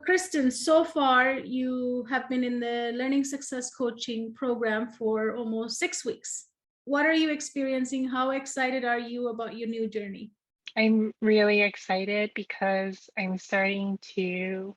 Kristin, so far you have been in the Learning Success Coaching program for almost 6 weeks. What are you experiencing? How excited are you about your new journey? I'm really excited because I'm starting to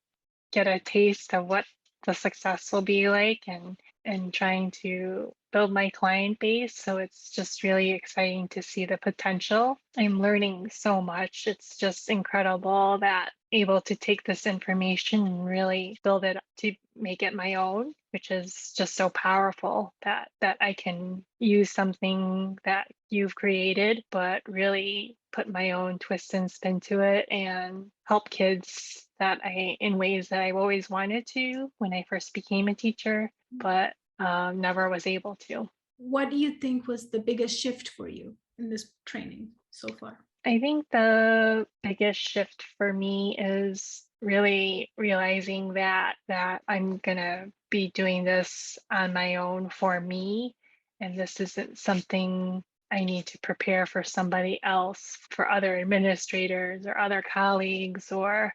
get a taste of what the success will be like and trying to build my client base. So it's just really exciting to see the potential. I'm learning so much. It's just incredible that able to take this information and really build it up to make it my own, which is just so powerful that I can use something that you've created, but really put my own twist and spin to it and help kids that in ways that I've always wanted to when I first became a teacher, but never was able to. What do you think was the biggest shift for you in this training so far? I think the biggest shift for me is really realizing that I'm gonna be doing this on my own for me, and this isn't something I need to prepare for somebody else, for other administrators or other colleagues or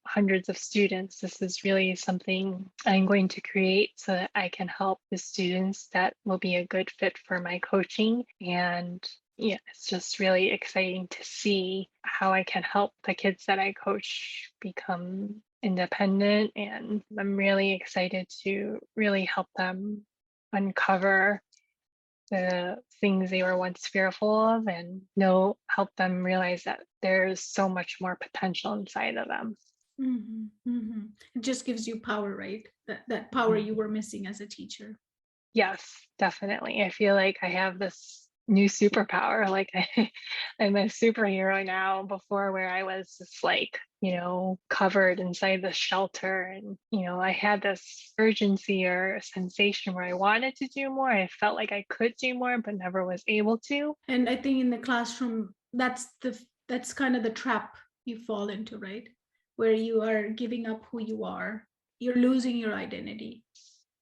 hundreds of students. This is really something I'm going to create so that I can help the students that will be a good fit for my coaching. And yeah, it's just really exciting to see how I can help the kids that I coach become independent. And I'm really excited to really help them uncover the things they were once fearful of and help them realize that there's so much more potential inside of them. It just gives you power, right? That power you were missing as a teacher. Yes, definitely. I feel like I have this new superpower. Like I'm a superhero now, before where I was just like, covered inside the shelter. And, I had this urgency or sensation where I wanted to do more. I felt like I could do more, but never was able to. And I think in the classroom, that's kind of the trap you fall into, right? Where you are giving up who you are. You're losing your identity.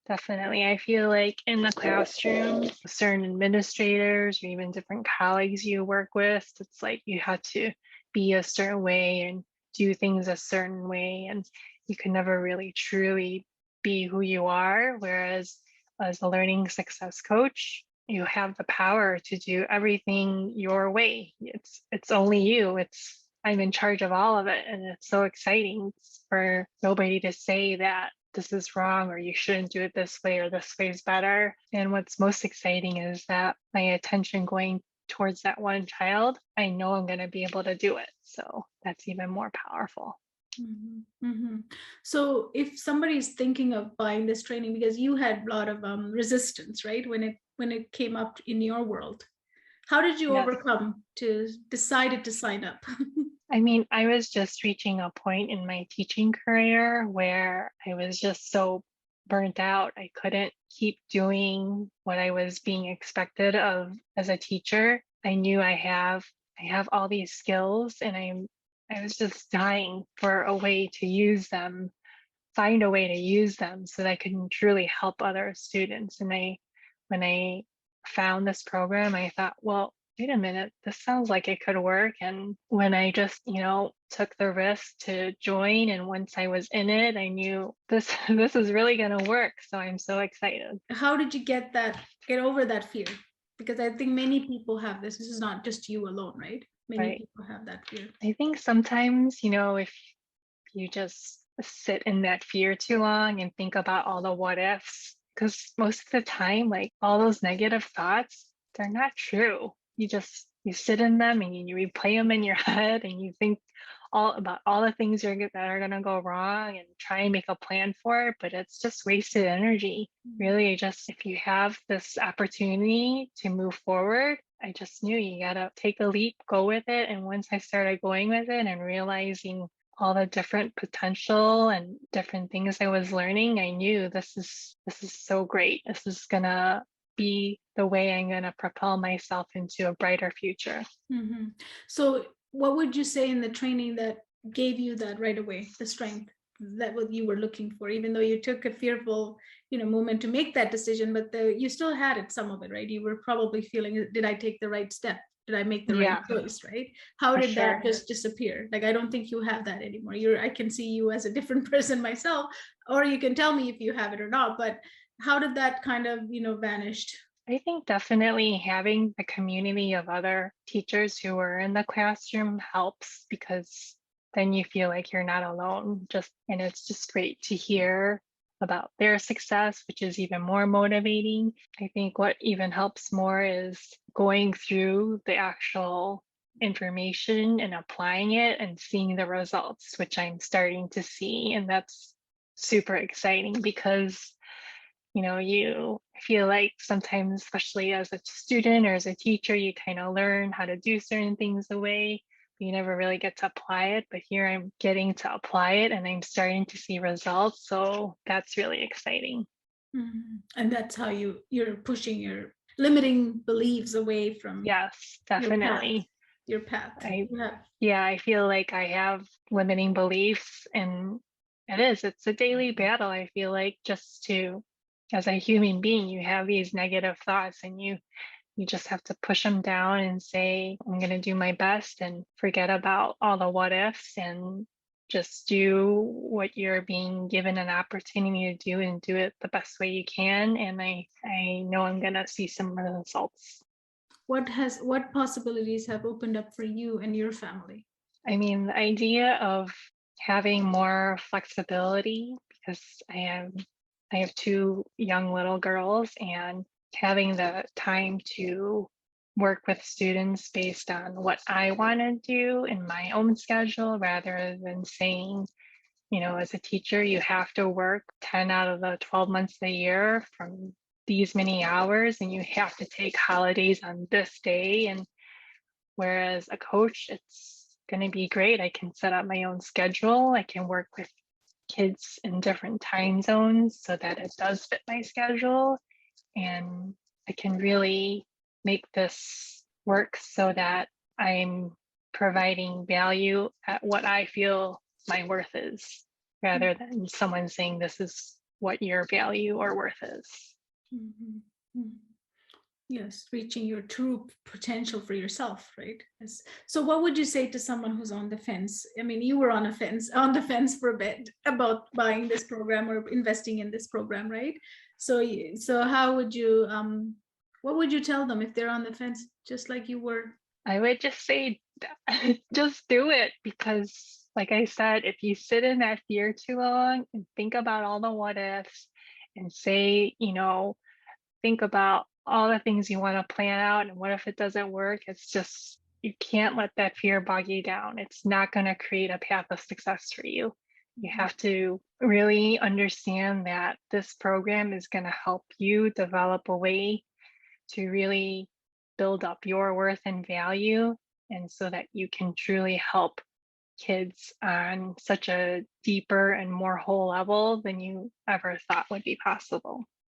Definitely. I feel like in the classroom, certain administrators or even different colleagues you work with, it's like you have to be a certain way and do things a certain way. And you can never really truly be who you are. Whereas as a learning success coach, you have the power to do everything your way. It's only you. I'm in charge of all of it. And it's so exciting for nobody to say that this is wrong or you shouldn't do it this way or this way is better. And what's most exciting is that my attention going towards that one child, I know I'm going to be able to do it. So that's even more powerful. So if somebody is thinking of buying this training, because you had a lot of resistance, right, when it came up in your world, how did you Yes. overcome to decided to sign up? I mean, I was just reaching a point in my teaching career where I was just so burnt out. I couldn't keep doing what I was being expected of as a teacher. I knew I have all these skills and I was just dying for a way to use them, find a way to use them so that I can truly help other students. And when I found this program, I thought, well, wait a minute, this sounds like it could work. And when I just, took the risk to join, and once I was in it, I knew this this is really going to work. So I'm so excited. How did you get over that fear? Because I think many people have this. This is not just you alone, right? Many Right. people have that fear. I think sometimes, if you just sit in that fear too long and think about all the what ifs, because most of the time, like all those negative thoughts, they're not true. You sit in them and you replay them in your head and you think all about all the things that are going to go wrong and try and make a plan for it, but it's just wasted energy. Really, just if you have this opportunity to move forward, I just knew you gotta take a leap, go with it. And once I started going with it and realizing all the different potential and different things I was learning, I knew this is so great. This is gonna be the way I'm gonna propel myself into a brighter future. So what would you say in the training that gave you that right away, the strength that what you were looking for, even though you took a fearful moment to make that decision, but you still had it, some of it, right? You were probably feeling, did I take the right step? did I make the right Yeah, choice, right? How for did that sure. just disappear? Like, I don't think you have that anymore. I can see you as a different person myself, or you can tell me if you have it or not, but how did that kind of, vanished? I think definitely having a community of other teachers who are in the classroom helps because then you feel like you're not alone. And it's just great to hear about their success, which is even more motivating. I think what even helps more is going through the actual information and applying it and seeing the results, which I'm starting to see. And that's super exciting because you feel like sometimes, especially as a student or as a teacher, you kind of learn how to do certain things away, but you never really get to apply it. But here I'm getting to apply it and I'm starting to see results. So that's really exciting. And that's how you're pushing your limiting beliefs away from Yes, your path, definitely. your path. I, Yeah. yeah, I feel like I have limiting beliefs and it's a daily battle. I feel like just to, as a human being, you have these negative thoughts and you just have to push them down and say, I'm going to do my best and forget about all the what ifs and just do what you're being given an opportunity to do and do it the best way you can. And I know I'm going to see some results. What possibilities have opened up for you and your family? I mean, the idea of having more flexibility because I have two young little girls and having the time to work with students based on what I want to do in my own schedule rather than saying, as a teacher, you have to work 10 out of the 12 months a year from these many hours and you have to take holidays on this day. And whereas a coach, it's going to be great. I can set up my own schedule. I can work with kids in different time zones so that it does fit my schedule. And I can really make this work so that I'm providing value at what I feel my worth is, rather than someone saying this is what your value or worth is. Mhm. Mhm. Yes, reaching your true potential for yourself, right? Yes. So what would you say to someone who's on the fence? I mean, you were on the fence for a bit about buying this program or investing in this program, right? So how would you what would you tell them if they're on the fence just like you were? I would just say, just do it because, like I said, if you sit in that fear too long and think about all the what ifs and say, think about all the things you want to plan out and what if it doesn't work, it's just, you can't let that fear bog you down. It's not going to create a path of success for you. You have to really understand that this program is going to help you develop a way to really build up your worth and value, and so that you can truly help kids on such a deeper and more whole level than you ever thought would be possible.